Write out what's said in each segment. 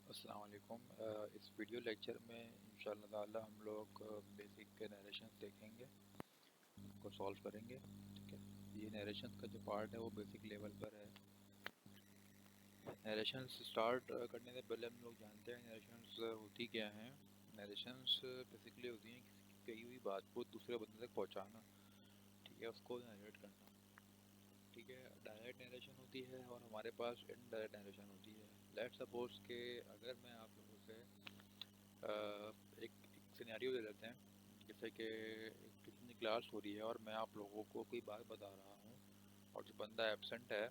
अस्सलाम वालेकुम। इस वीडियो लेक्चर में इंशाअल्लाह ताला हम लोग बेसिक नरेशंस देखेंगे, उनको सॉल्व करेंगे। ठीक है, ये नरेशंस का जो पार्ट है वो बेसिक लेवल पर है। नरेशंस स्टार्ट करने से पहले हम लोग जानते हैं नरेशंस होती क्या हैं। नरेशंस बेसिकली होती हैं किसी की कही हुई बात को दूसरे बंदे तक पहुंचाना। ठीक है, उसको नरेट करना। ठीक है, डायरेक्ट नरेशन होती है और हमारे पास इनडायरेक्ट नरेशन होती है। लेट्स सपोज के अगर मैं आप लोगों से एक सिनेरियो ले लेते हैं, जैसे कि किसी क्लास हो रही है और मैं आप लोगों को कोई बात बता रहा हूँ और जो बंदा एब्सेंट है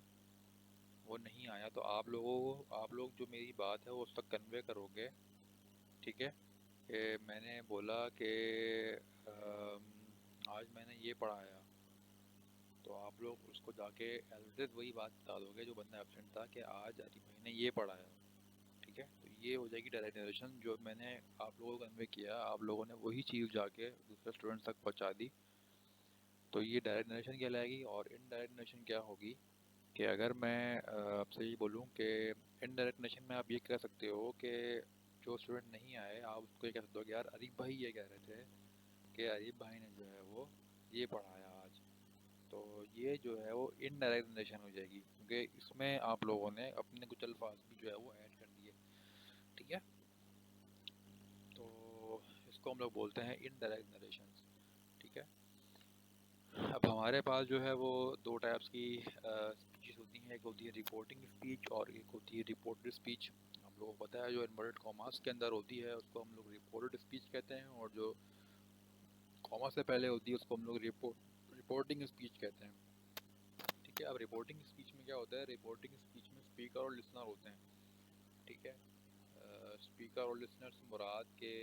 वो नहीं आया, तो आप लोग जो मेरी बात है वो उस तक कन्वे करोगे। ठीक है, कि मैंने बोला कि आज मैंने ये पढ़ाया, तो आप लोग उसको जाके एज इट इज वही बात बता दोगे जो बंदा एब्सेंट था कि आज अरे भाई ने ये पढ़ाया। ठीक है, तो ये हो जाएगी डायरेक्ट नरेशन। जो मैंने आप लोगों को कन्वे किया, आप लोगों ने वही चीज़ जाके दूसरे स्टूडेंट्स तक पहुंचा दी, तो ये डायरेक्ट नरेशन कहलाएगी। और इनडायरेक्ट नरेशन क्या होगी कि अगर मैं आपसे ये बोलूँ कि इनडायरेक्ट नरेशन में आप ये कह सकते हो कि जो स्टूडेंट नहीं आए आप उसको ये कह सकते हो कि यार अरीफ भाई ये कह रहे थे कि अरीफ भाई ने जो है वो ये पढ़ाया आज। तो ये जो है वो इनडायरेक्ट नरेशन हो जाएगी, क्योंकि इसमें आप लोगों ने अपने कुछ अल्फाज भी जो है वो ऐड कर दिए। ठीक है, तो इसको हम लोग बोलते हैं इनडायरेक्ट नरेशन। ठीक है, अब हमारे पास जो है वो दो टाइप्स की स्पीचेस होती हैं। एक होती है रिपोर्टिंग स्पीच और एक होती है रिपोर्टेड स्पीच। हम लोगों को पता है जो इन्वर्टेड कॉमास के अंदर होती है उसको हम लोग रिपोर्टेड स्पीच कहते हैं, और जो कॉमा से पहले होती है उसको हम लोग रिपोर्टिंग स्पीच कहते हैं। ठीक है, अब रिपोर्टिंग स्पीच में क्या होता है, रिपोर्टिंग स्पीच में स्पीकर और लिसनर होते हैं। ठीक है, स्पीकर और लिसनर से मुराद के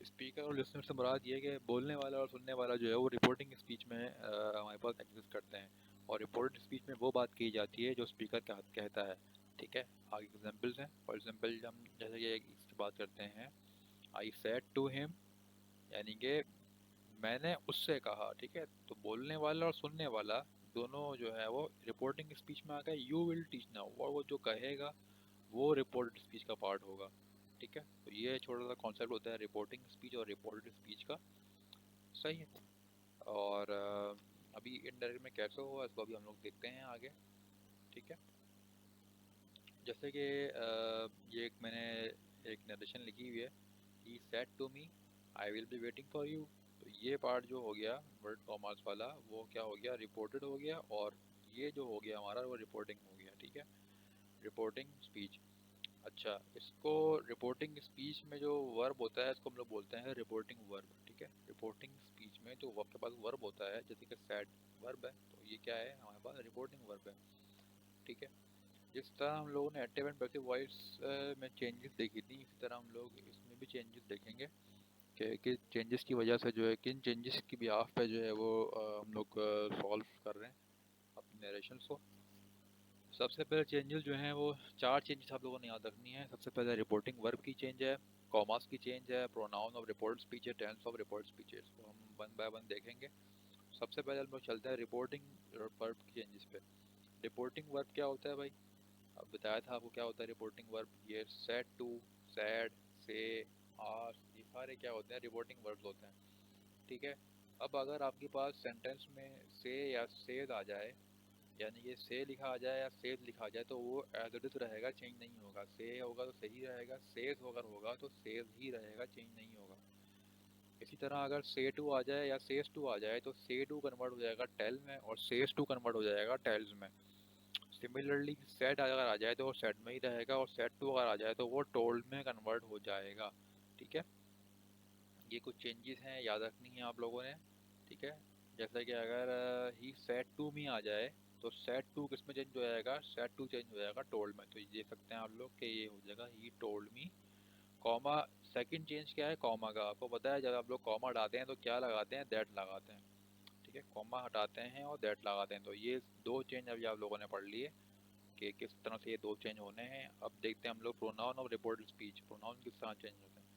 स्पीकर और लिसनर से मुराद ये है कि बोलने वाला और सुनने वाला जो है वो रिपोर्टिंग स्पीच में हमारे पास एग्जिस्ट करते हैं। और रिपोर्टेड स्पीच में वो बात कही जाती है जो स्पीकर कहता है। ठीक है, आगे एग्जांपल्स हैं। फॉर एग्जांपल हम जैसे कि इसकी बात करते हैं, आई सेड टू हिम, यानी कि मैंने उससे कहा। ठीक है, तो बोलने वाला और सुनने वाला दोनों जो है वो रिपोर्टिंग स्पीच में आ गए। यू विल टीच नाउ, और वो जो कहेगा वो रिपोर्टेड स्पीच का पार्ट होगा। ठीक है, तो ये छोटा सा कॉन्सेप्ट होता है रिपोर्टिंग स्पीच और रिपोर्टेड स्पीच का। सही है। और अभी इनडायरेक्ट में कैसे हुआ इसको अभी हम लोग देखते हैं आगे। ठीक है, जैसे कि ये एक मैंने एक नरेशन लिखी हुई है, he said to me I will be waiting for you. तो ये पार्ट जो हो गया वर्ड कॉमर्स वाला वो क्या हो गया, रिपोर्टेड हो गया, और ये जो हो गया हमारा वो रिपोर्टिंग हो गया। ठीक है, रिपोर्टिंग स्पीच। अच्छा, इसको रिपोर्टिंग स्पीच में जो वर्ब होता है इसको हम लोग बोलते हैं रिपोर्टिंग वर्ब। ठीक है, रिपोर्टिंग स्पीच में जो आपके पास वर्ब होता है जैसे कि सैड वर्ब है, तो ये क्या है हमारे पास रिपोर्टिंग वर्ब है। ठीक है, जिस तरह हम लोगों ने एक्टिव एंड पैसिव वॉइस में चेंजेस देखी थी, इसी तरह हम लोग इसमें भी चेंजेस देखेंगे कि किस चेंजेस की वजह से जो है किन चेंजेस की बिहाफ पे जो है वो हम लोग सॉल्व कर रहे हैं अपने नरेशंस को। सबसे पहले चेंजेस जो हैं वो चार चेंजेस आप लोगों ने याद रखनी है। सबसे पहले रिपोर्टिंग वर्ब की चेंज है, कॉमास की चेंज है, प्रोनाउन ऑफ रिपोर्ट स्पीच है, टेंस ऑफ रिपोर्ट स्पीच है। इसको हम वन बाय वन देखेंगे। सबसे पहले हम लोग चलते हैं रिपोर्टिंग वर्ब की चेंजेस पे। रिपोर्टिंग वर्ब क्या होता है भाई, अब बताया था आपको क्या होता है रिपोर्टिंग वर्ब। ये सेड टू, सैड, से, आस्क, ये सारे क्या होते हैं रिपोर्टिंग वर्ब्स होते हैं। ठीक है, अब अगर आपके पास सेंटेंस में से या सेज आ जाए, यानी कि से लिखा आ जाए या सेज लिखा आ जाए, तो वो एज इट इज रहेगा, चेंज नहीं होगा। से होगा तो सही रहेगा, सेज अगर होगा तो सेज ही रहेगा, चेंज नहीं होगा। इसी तरह अगर से टू आ जाए या सेज टू आ जाए तो से टू कन्वर्ट हो जाएगा टेल में और सेज टू कन्वर्ट हो जाएगा टेल्स में। सिमिलरली सेट अगर आ जाए तो वो सेट में ही रहेगा, और सेट टू अगर आ जाए तो वो टोल्ड में कन्वर्ट हो जाएगा। ठीक है, ये कुछ चेंजेस हैं, याद रखनी है आप लोगों ने। ठीक है, जैसे कि अगर ही सेट टू मी आ जाए तो सेट टू किस में चेंज हो जाएगा, सेट टू चेंज हो जाएगा टोल्ड में। तो ये देख सकते हैं आप लोग कि ये हो जाएगा he told me. Comma, second change क्या है कॉमा का, आपको पता है जब आप लोग कॉमा हटाते हैं तो क्या लगाते हैं, दैट लगाते हैं। ठीक है, कॉमा हटाते हैं और दैट लगाते हैं। तो ये दो चेंज अभी आप लोगों ने पढ़ लिए कि किस तरह से ये दो चेंज होने हैं। अब देखते हैं हम लोग प्रोनाउन और रिपोर्टेड स्पीच, प्रोनाउन किस तरह चेंज होते हैं।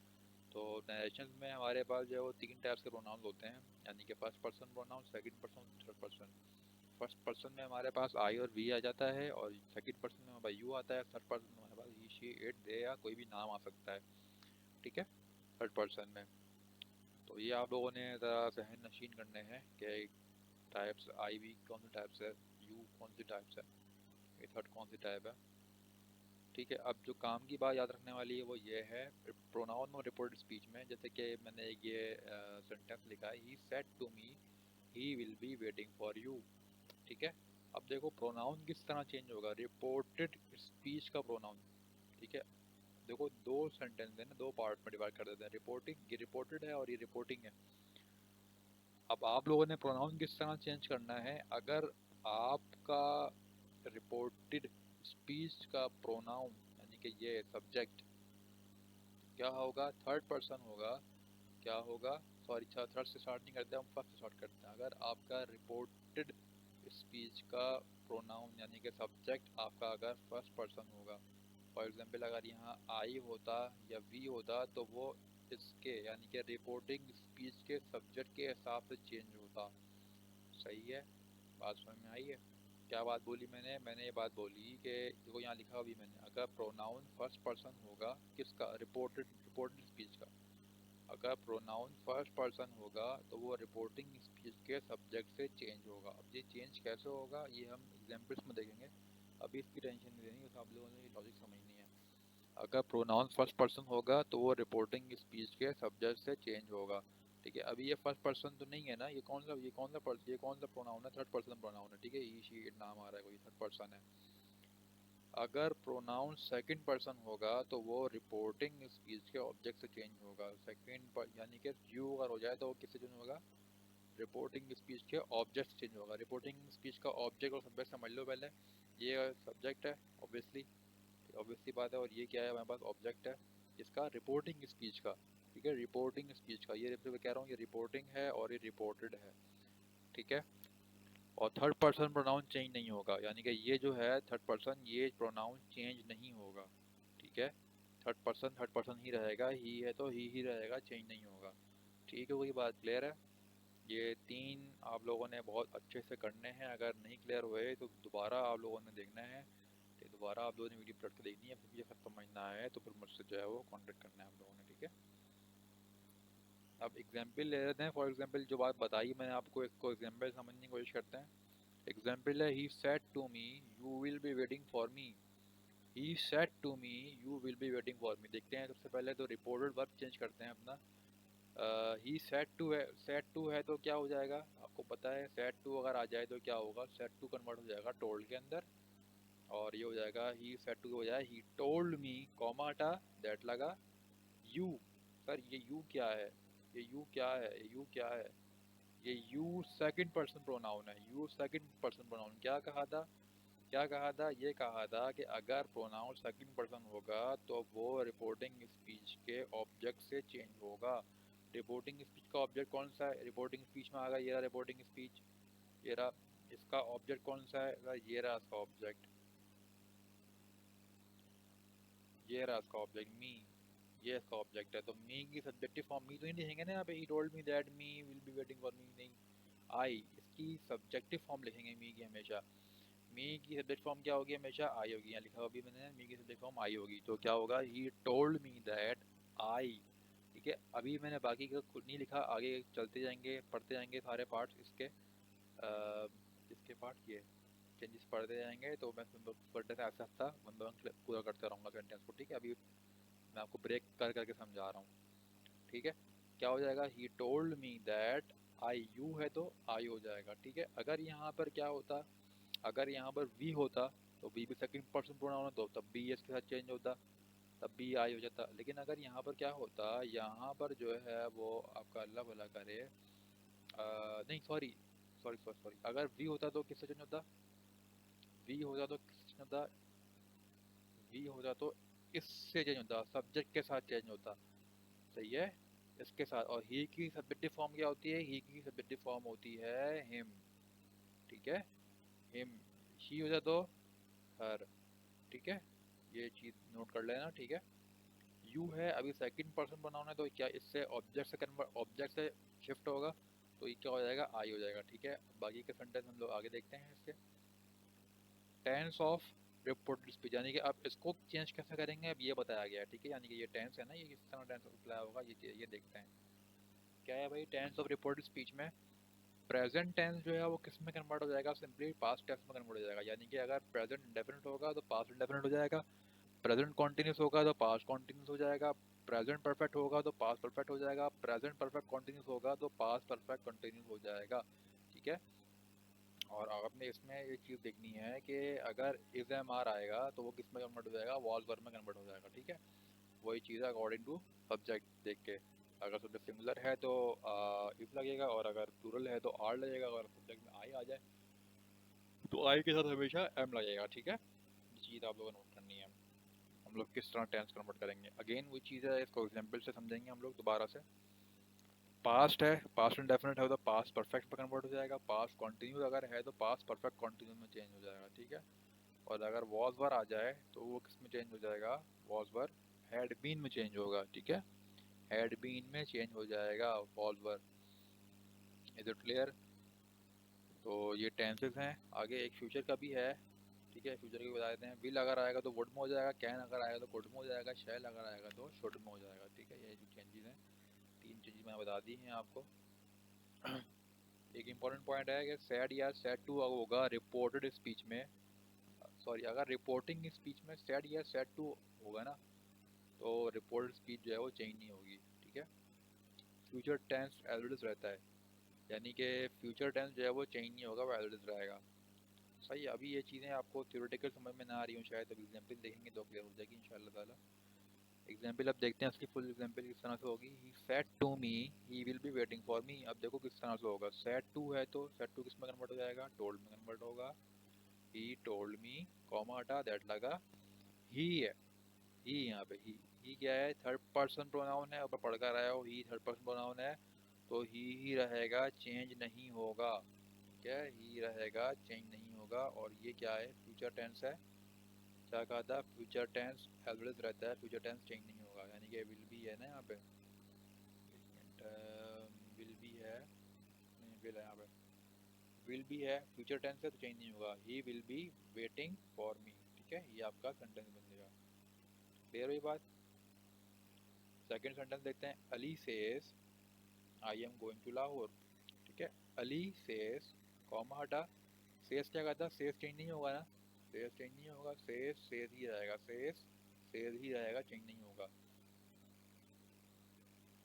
तो नरेशन में हमारे पास जो है वो 3 टाइप्स के प्रोनाउंस होते हैं, यानी कि first person pronoun, second person, third person. First person में हमारे पास आई और वी आ जाता है, और सेकंड पर्सन में हमारे यू आता है, थर्ड पर्सन में हमारे पास ही, शी, इट, दे या कोई भी नाम आ सकता है, ठीक है, थर्ड पर्सन में। तो ये आप लोगों ने ज़रा जहन नशीन करने हैं कि टाइप्स आई वी कौन सी टाइप्स है, यू कौन सी टाइप्स है, ये थर्ड कौन सी टाइप है, ठीक है। अब जो काम की बात याद रखने वाली है वो ये है प्रोनाउन और रिपोर्टेड स्पीच में। जैसे कि मैंने ये सेंटेंस लिखा है, he said to me he will be waiting for you, ठीक है। अब देखो प्रोनाउन किस तरह चेंज होगा, रिपोर्टेड स्पीच का प्रोनाउन, ठीक है। देखो दो सेंटेंस है ना, दो पार्ट में डिवाइड कर देते हैं, रिपोर्टिंग, ये रिपोर्टेड है और ये रिपोर्टिंग है। अब आप लोगों ने प्रोनाउन किस तरह चेंज करना है, अगर आपका रिपोर्टेड स्पीच का प्रोनाउन यानी कि ये सब्जेक्ट क्या होगा, थर्ड पर्सन होगा, क्या होगा, सॉरी थर्ड से स्टार्ट नहीं करते हम, फर्स्ट से स्टार्ट करते हैं। अगर आपका रिपोर्टेड स्पीच का प्रोनाउन यानी कि सब्जेक्ट आपका अगर फर्स्ट पर्सन होगा, फॉर एग्जांपल अगर यहाँ आई होता या वी होता तो वो इसके यानी कि रिपोर्टिंग स्पीच के सब्जेक्ट के हिसाब से चेंज होता। सही है, बात समझ में आई है? क्या बात बोली मैंने ये बात बोली कि देखो यहाँ लिखा भी मैंने, अगर प्रोनाउन फर्स्ट पर्सन होगा किसका, रिपोर्टेड स्पीच का, अगर प्रोनाउन फर्स्ट पर्सन होगा तो वो रिपोर्टिंग स्पीच के सब्जेक्ट से चेंज होगा। अब ये चेंज कैसे होगा ये हम एग्जाम्पल्स में देखेंगे, अभी इसकी टेंशन नहीं लेनी, बस आप लोगों ने ये लॉजिक समझनी है। अगर प्रोनाउन फर्स्ट पर्सन होगा तो वो रिपोर्टिंग स्पीच के सब्जेक्ट से चेंज होगा, ठीक है। अभी ये फर्स्ट पर्सन तो नहीं है ना, ये कौन सा प्रोनाउन है, थर्ड पर्सन प्रोनाउन है, ठीक है, ही, शी, इट नाम आ रहा है, कोई थर्ड पर्सन है। अगर प्रोनाउन सेकंड पर्सन होगा तो वो रिपोर्टिंग स्पीच के ऑब्जेक्ट से चेंज होगा। सेकंड पर यानी कि यू अगर हो जाए तो वो किससे चेंज होगा, रिपोर्टिंग स्पीच के ऑब्जेक्ट से चेंज होगा। रिपोर्टिंग स्पीच का ऑब्जेक्ट और सब्जेक्ट समझ लो पहले, ये सब्जेक्ट है ऑब्वियसली बात है, और ये क्या है हमारे पास, ऑब्जेक्ट है इसका, रिपोर्टिंग स्पीच का, ठीक है, रिपोर्टिंग स्पीच का, ये कह रहा हूँ ये रिपोर्टिंग है और ये रिपोर्टेड है, ठीक है। और थर्ड पर्सन प्रोनाउन चेंज नहीं होगा, यानी कि ये जो है थर्ड पर्सन, ये प्रोनाउन चेंज नहीं होगा, ठीक है। थर्ड पर्सन ही रहेगा, ही है तो ही रहेगा, चेंज नहीं होगा, ठीक है। वही बात क्लियर है? ये तीन आप लोगों ने बहुत अच्छे से करने हैं, अगर नहीं क्लियर हुए तो दोबारा आप लोगों ने देखना है, तो दोबारा आप लोगों ने वीडियो पलट के देखनी है, फिर मुझे खत्म समझना है तो फिर मुझसे जो है वो कॉन्टेक्ट करना है आप लोगों ने, ठीक है। अब एग्जाम्पल ले लेते हैं, फॉर एग्जाम्पल जो बात बताई मैंने आपको, इसको एग्जाम्पल समझने की कोशिश करते हैं। एग्जाम्पल है, he said to me you will be waiting for me, he said to me you will be waiting for me. देखते हैं सबसे पहले तो रिपोर्टेड वर्ब चेंज करते हैं अपना। ही सेड टू है तो क्या हो जाएगा, आपको पता है सेड टू अगर आ जाए तो क्या होगा, सेड टू कन्वर्ट हो जाएगा टोल्ड के अंदर, और ये हो जाएगा ही सेड टू हो जाए ही टोल्ड मी, कॉमा हटा, दैट लगा, यू। सर ये यू क्या है, ये यू सेकंड पर्सन प्रोनाउन है, यू सेकंड पर्सन प्रोनाउन। क्या कहा था, ये कहा था कि अगर प्रोनाउन सेकंड पर्सन होगा तो वो रिपोर्टिंग स्पीच के ऑब्जेक्ट से चेंज होगा। रिपोर्टिंग स्पीच का ऑब्जेक्ट कौन सा है, रिपोर्टिंग स्पीच में आ गया ये रहा रिपोर्टिंग स्पीच, ये रहा, इसका ऑब्जेक्ट कौन सा है, ये रहा इसका ऑब्जेक्ट, ये रहा इसका ऑब्जेक्ट मी, ये इसका ऑब्जेक्ट है। तो मी की सब्जेक्टिव फॉर्म, मी तो नहीं लिखेंगे ना यहाँ पे, he told me that me will be waiting for मी, नहीं, आई, इसकी सब्जेक्टिव फॉर्म लिखेंगे मी की हमेशा। मी की सब्जेक्ट फॉर्म क्या होगी, हमेशा आई होगी, यहाँ लिखा हुआ भी मैंने, मी की सब्जेक्ट फॉर्म आई होगी, तो क्या होगा, he told me that I, ठीक है। अभी मैंने बाकी का कुछ नहीं लिखा, आगे चलते जाएंगे, पढ़ते जाएंगे सारे पार्ट्स इसके, इसके पार्ट ये चेंजेस पढ़ते जाएंगे, तो मैं पढ़ते से Aahista Aahista one by one पूरा करते रहूँगा सेंटेंस को, ठीक है। अभी मैं आपको ब्रेक कर करके समझा रहा हूँ, ठीक है। क्या हो जाएगा, he told me that I, you है तो आई हो जाएगा, ठीक है। अगर यहाँ पर क्या होता, अगर यहाँ पर वी होता तो वी भी सेकंड पर्सन प्रोनाउन है, तो तब भी इसके साथ चेंज होता, तब भी आई हो जाता। लेकिन अगर यहाँ पर क्या होता, यहाँ पर जो है वो आपका अल्लाह भला करे, नहीं सॉरी, अगर वी होता तो किससे चेंज होता, वी होता तो किससे चेंज होता, वी होता तो इससे चेंज होता, सब्जेक्ट के साथ चेंज होता, सही है, इसके साथ। और ही की सब्जेक्टिव फॉर्म क्या होती है, ही की सब्जेक्टिव फॉर्म होती है हिम, ठीक है, हिम। शी हो जाए तो हर, ठीक है, ये चीज़ नोट कर लेना, ठीक है। यू है, अभी सेकंड पर्सन प्रोनाउन है, तो क्या इससे ऑब्जेक्ट से शिफ्ट होगा, तो ये क्या हो जाएगा, आई हो जाएगा। ठीक है, बाकी के सेंटेंस हम लोग आगे देखते हैं। इसके टेंस ऑफ रिपोर्टेड स्पीच, यानी कि आप इसको चेंज कैसे करेंगे अब ये बताया गया है। ठीक है, यानी कि ये टेंस है ना, ये किस तरह टेंस अप्लाई होगा, ये देखते हैं। क्या है भाई, टेंस ऑफ रिपोर्टेड स्पीच में प्रेजेंट टेंस जो है वो किस में कन्वर्ट हो जाएगा, सिंपली पास्ट टेंस में कन्वर्ट हो जाएगा। यानी कि अगर प्रेजेंट इंडेफिनिट होगा तो पास्ट इंडेफिनिट हो जाएगा, प्रेजेंट कॉन्टिन्यूस होगा तो पास्ट कॉन्टिन्यूस हो जाएगा, प्रेजेंट परफेक्ट होगा तो पास्ट परफेक्ट हो जाएगा, प्रेजेंट परफेक्ट कॉन्टिन्यूस होगा तो पास्ट परफेक्ट कॉन्टिन्यूस हो जाएगा। ठीक है, और आपने इसमें एक चीज़ देखनी है कि अगर इज एम आर आएगा तो वो किस में कन्वर्ट हो जाएगा, वॉज वर्ब में कन्वर्ट हो जाएगा। ठीक है, वही चीज़ है अकॉर्डिंग टू सब्जेक्ट देख के। अगर सब्जेक्ट सिंगुलर है तो इफ लगेगा, और अगर प्लूरल है तो आर लगेगा, अगर सब्जेक्ट में आई आ जाए तो आई के साथ हमेशा एम लगेगा। ठीक है, ये चीज़ आप लोगों को नोट करनी है। हम लोग किस तरह टेंस कन्वर्ट करेंगे, अगेन वही चीज़ है, इसको एग्जाम्पल से समझेंगे हम लोग दोबारा से। पास्ट है, पास्ट इंडेफिनिट है तो पास्ट परफेक्ट में कन्वर्ट हो जाएगा, पास्ट कॉन्टिन्यूस अगर है तो पास्ट परफेक्ट कॉन्टिन्यूस में चेंज हो जाएगा। ठीक है, और अगर वॉज वर आ जाए तो वो किस में चेंज हो जाएगा, वॉज वर हैड बीन में चेंज होगा। ठीक है, हैड बीन में चेंज हो जाएगा was were. Is it clear? तो ये टेंसेस हैं। आगे एक फ्यूचर का भी है। ठीक है, फ्यूचर के बता देते हैं। विल अगर आएगा तो वुड में हो जाएगा, कैन अगर आएगा तो कुड में हो जाएगा, शैल अगर आएगा तो शुड में हो जाएगा। ठीक है, ये जो चेंजेस हैं, तीन चेंजेस मैंने बता दी हैं आपको। एक इम्पॉर्टेंट पॉइंट है कि सैड या सैड टू होगा रिपोर्टेड स्पीच में, सॉरी अगर रिपोर्टिंग स्पीच में सैड या सैड टू होगा ना, तो रिपोर्टेड स्पीच जो है वो चेंज नहीं होगी। ठीक है, future tense as it is रहता है, यानी कि फ्यूचर टेंस जो है वो चेंज नहीं होगा, वो एज इट इज रहेगा। सही है, अभी ये चीज़ें आपको थ्योरेटिकल समझ में ना आ रही हूँ शायद, अब एग्जाम्पल देखेंगे तो क्लियर हो जाएगी इंशाल्लाह ताला। एग्जाम्पल अब देखते हैं, इसकी फुल एग्जाम्पल किस तरह से होगी। He said to me he will be waiting for me. अब देखो किस तरह से होगा, सेड टू है तो सेड टू किस में कन्वर्ट हो जाएगा, टोल्ड में कन्वर्ट होगा। ही टोल्ड मी, कॉमा हटा, दैट लगा, ही है, ही यहाँ पे ही क्या है, थर्ड पर्सन प्रोनाउन है, ऊपर पढ़ कर आया हो, ही थर्ड पर्सन प्रोनाउन है तो ही रहेगा, चेंज नहीं होगा। ठीक है, ही रहेगा, चेंज नहीं होगा। और ये क्या है, फ्यूचर टेंस है। क्या कहा था, फ्यूचर टेंस एवरेज रहता है, फ्यूचर टेंस चेंज नहीं होगा। यानी कि विल बी है ना यहाँ पे, विल बी है, नहीं विल है यहाँ पे, विल बी है, फ्यूचर टेंस है तो चेंज नहीं होगा। ही विल बी वेटिंग फॉर मी। ठीक है, ये आपका सेंटेंस बन जाएगा। क्लियर हुई बात? सेकंड सेंटेंस देखते हैं। Ali says I am going to Lahore. ठीक है, अली सेज, कॉमा हटा, सेज क्या कहता, सेज चेंज नहीं होगा ना, सेज चेंज नहीं होगा, सेज ही रहेगा, सेज ही रहेगा, चेंज नहीं होगा।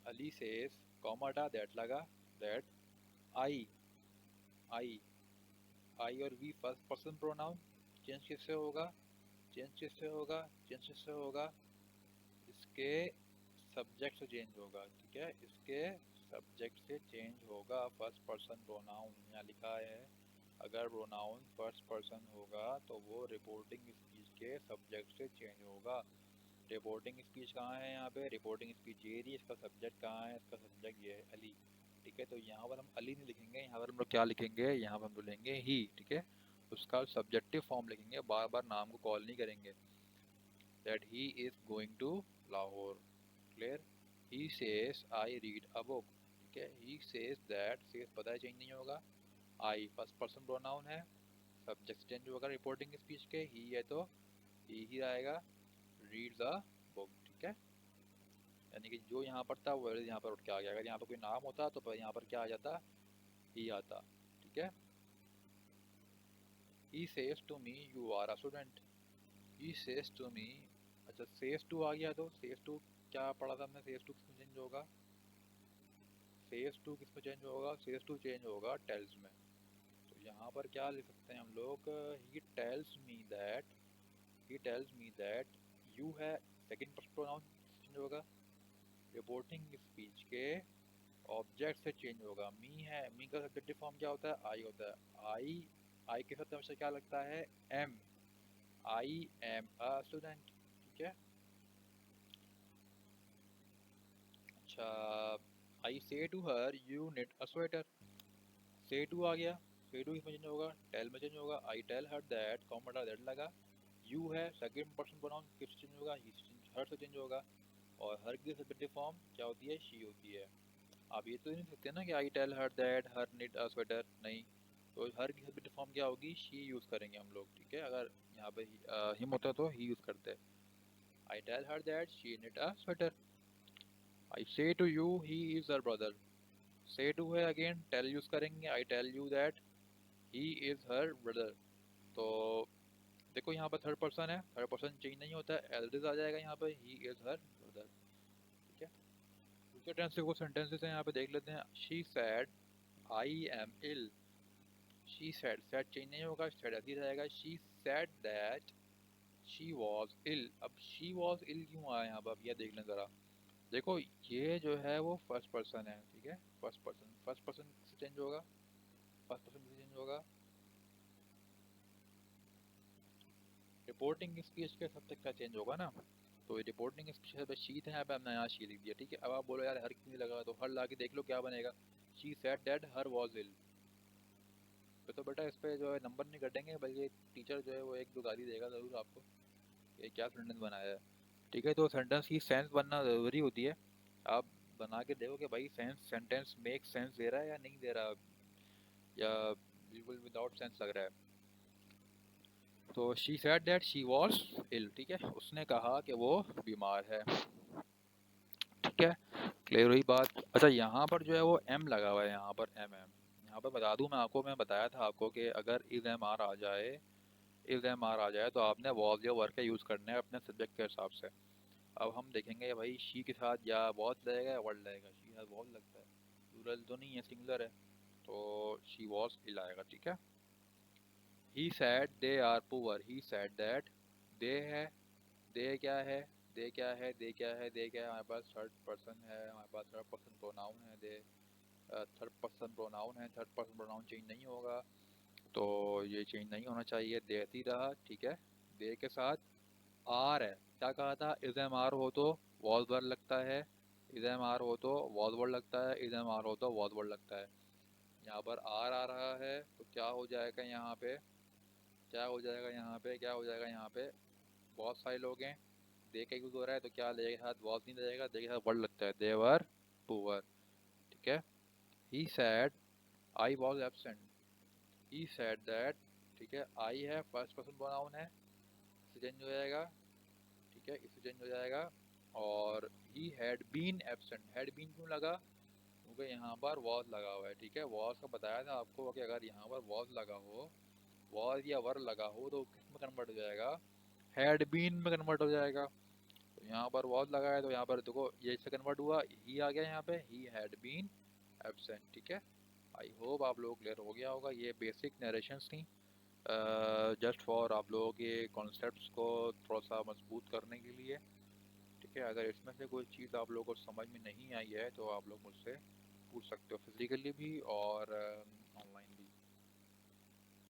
अली सेज, कॉमा हटा, दैट लगा, दैट आई, आई, आई और we first person pronoun, change किससे होगा, चेंज किससे होगा, चेंज किससे होगा, इसके सब्जेक्ट से चेंज होगा। ठीक है, इसके सब्जेक्ट से चेंज होगा। फर्स्ट पर्सन प्रोनाउन यहाँ लिखा है, अगर प्रोनाउन फर्स्ट पर्सन होगा तो वो रिपोर्टिंग स्पीच के सब्जेक्ट से चेंज होगा। रिपोर्टिंग स्पीच कहाँ है, यहाँ पे रिपोर्टिंग स्पीच ये रही, इसका सब्जेक्ट कहाँ है, इसका सब्जेक्ट ये है, अली। ठीक है, तो यहाँ पर हम अली नहीं लिखेंगे, यहाँ पर हम लोग क्या लिखेंगे, यहाँ पर हम लोग लेंगे ही। ठीक है, उसका सब्जेक्टिव फॉर्म लिखेंगे, बार बार नाम को कॉल नहीं करेंगे। That he is going to Lahore. Clear? He says I read a book. ठीक है, ही सेज दैट, सेज पता है चेंज नहीं होगा, आई फर्स्ट पर्सन प्रोनाउन है, सब्जेक्ट चेंज होगा रिपोर्टिंग स्पीच के, ही है तो ही आएगा, रीड द बुक। ठीक है, यानी कि जो यहाँ पर था वो यहाँ पर उठ के आ गया। अगर यहाँ पर कोई नाम होता तो यहाँ पर क्या आ जाता, ही आता। ठीक है, he says to me you are a student. He says to me, अच्छा सेज टू आ गया तो सेज टू क्या पढ़ा था हमने, सेज टू किसमें चेंज होगा, सेज टू किसमें चेंज होगा, सेज टू चेंज होगा टेल्स में। तो यहाँ पर क्या लिख सकते हैं हम लोग, he tells me that, he tells me that, you है सेकंड पर्सन प्रोनाउन चेंज होगा, रिपोर्टिंग स्पीच के ऑब्जेक्ट से चेंज होगा। मी है, मी का सब्जेक्टिव फॉर्म क्या होता है, आई होता है, आई, आई के साथ हमेशा क्या लगता है, am, I am a student. ठीक है, अच्छा, I say to her you need a sweater. Say to आ गया, से टू किसमें चेंज होगा, टेल में चेंज होगा, I tell her that, comma that लगा, यू है सेकंड पर्सन प्रोनाउन किस चेंज होगा, हर से चेंज होगा, और हर की सब्जेक्टिव फॉर्म क्या होती है, शी होती है। आप ये तो नहीं सकते ना कि I tell her that her need a sweater, नहीं। तो हर की सब्जेक्टिव फॉर्म क्या होगी, शी यूज़ करेंगे हम लोग, ठीक है। अगर यहाँ पे हिम होता तो ही यूज़ करते। I tell her that she need a sweater. I say to you he is her brother. Say to है अगेन, टेल यूज़ करेंगे, I tell you that he is her brother. तो देखो यहाँ पर थर्ड पर्सन है, third person change नहीं होता है, एज इट इज आ जाएगा यहाँ पर, ही इज़ हर ब्रदर, ठीक है। दूसरे टेंस के कुछ सेंटेंसेस हैं यहाँ पे, देख लेते हैं। She said I am ill. She said, said change नहीं होगा, सैड ऐसे ही रहेगा। She said that she was ill. अब शी वॉज इल क्यों आया यहाँ पर, अब यह देख लें ज़रा। देखो ये जो है वो फर्स्ट पर्सन है, ठीक है। फर्स्ट पर्सन से चेंज होगा, फर्स्ट पर्सन से चेंज होगा। रिपोर्टिंग स्पीच के सब तक का चेंज होगा ना। तो ये रिपोर्टिंग स्पीच है, शी था यहाँ पे, हमने यहाँ शी लिख दिया, ठीक है। अब आप बोलो यार हर क्यों नहीं लगा, तो हर ला के देख लो क्या बनेगा। She said that her was ill. तो बेटा इस पे जो है नंबर नहीं कटेंगे, बल्कि टीचर जो है वो एक दो गाली देगा ज़रूर आपको, ये क्या सेंटेंस बनाया है, ठीक है। तो सेंटेंस की सेंस बनना ज़रूरी होती है। आप बना के देखो कि भाई सेंटेंस मेक सेंस दे रहा है या नहीं दे रहा, या बिल्कुल विदाउट सेंस लग रहा है। तो she said that she was ill, ठीक है, उसने कहा कि वो बीमार है, ठीक है। क्लियर हुई बात। अच्छा यहाँ पर जो है वो एम लगा हुआ है, यहाँ पर एम यहाँ पर बता दूं मैं आपको, मैं बताया था आपको कि अगर इज एम आर आ जाए, इज एम आर आ जाए तो आपने वॉज या वर्क का यूज़ करना है अपने सब्जेक्ट के हिसाब से। अब हम देखेंगे भाई शी के साथ या वॉज लगेगा या वर्ड लगेगा। शी है वॉज लगता है, प्लूरल तो नहीं है, सिंगुलर है, तो शी वॉज इल आएगा, ठीक है। He said they are poor. He said that, they है, दे क्या है, दे क्या है, दे क्या है, दे क्या है, हमारे पास थर्ड पर्सन है, हमारे पास थर्ड पर्सन प्रोनाउन है दे, थर्ड पर्सन प्रोनाउन है, थर्ड पर्सन प्रोनाउन चेंज नहीं होगा, तो ये चेंज नहीं होना चाहिए, देती रहा, ठीक है। दे के साथ आर है, क्या कहा था, इज एम आर हो तो वॉज वर्ड लगता है, इज एम आर हो तो वॉज वर्ड लगता है, इज एम आर हो तो वॉज वर्ड लगता है। यहाँ पर आर आ रहा है तो क्या हो जाएगा यहाँ पे, क्या हो जाएगा यहाँ पे, क्या हो जाएगा यहाँ पे, बहुत सारे लोग हैं, दे का यूज हो रहा है तो क्या लगेगा साथ, वॉज नहीं लगेगा, दे के साथ वर्ड लगता है, दे वर पुअर, ठीक है। He said I was absent. He said that, ठीक है, आई है फर्स्ट पर्सन प्रोनाउन है, इससे चेंज हो जाएगा, ठीक है, इससे चेंज हो जाएगा। और he had been absent, had been क्यों लगा, क्योंकि यहाँ पर वॉज लगा हुआ है, ठीक है। वॉज का बताया था आपको कि अगर यहाँ पर वॉज लगा हो, वॉज या वर लगा हो, तो किस में कन्वर्ट हो जाएगा, हैड बीन में कन्वर्ट हो जाएगा। तो यहाँ पर वॉज लगा है तो यहाँ पर देखो ये इससे कन्वर्ट हुआ, ही आ गया यहाँ पे, ही हैड बीन एब्सेंट, ठीक है। आई होप आप लोग क्लियर हो गया होगा, ये बेसिक नरेशंस थी जस्ट फॉर आप लोगों के कॉन्सेप्ट्स को थोड़ा सा मजबूत करने के लिए, ठीक है। अगर इसमें से कोई चीज़ आप लोगों को समझ में नहीं आई है तो आप लोग मुझसे पूछ सकते हो, फिजिकली भी और ऑनलाइन भी।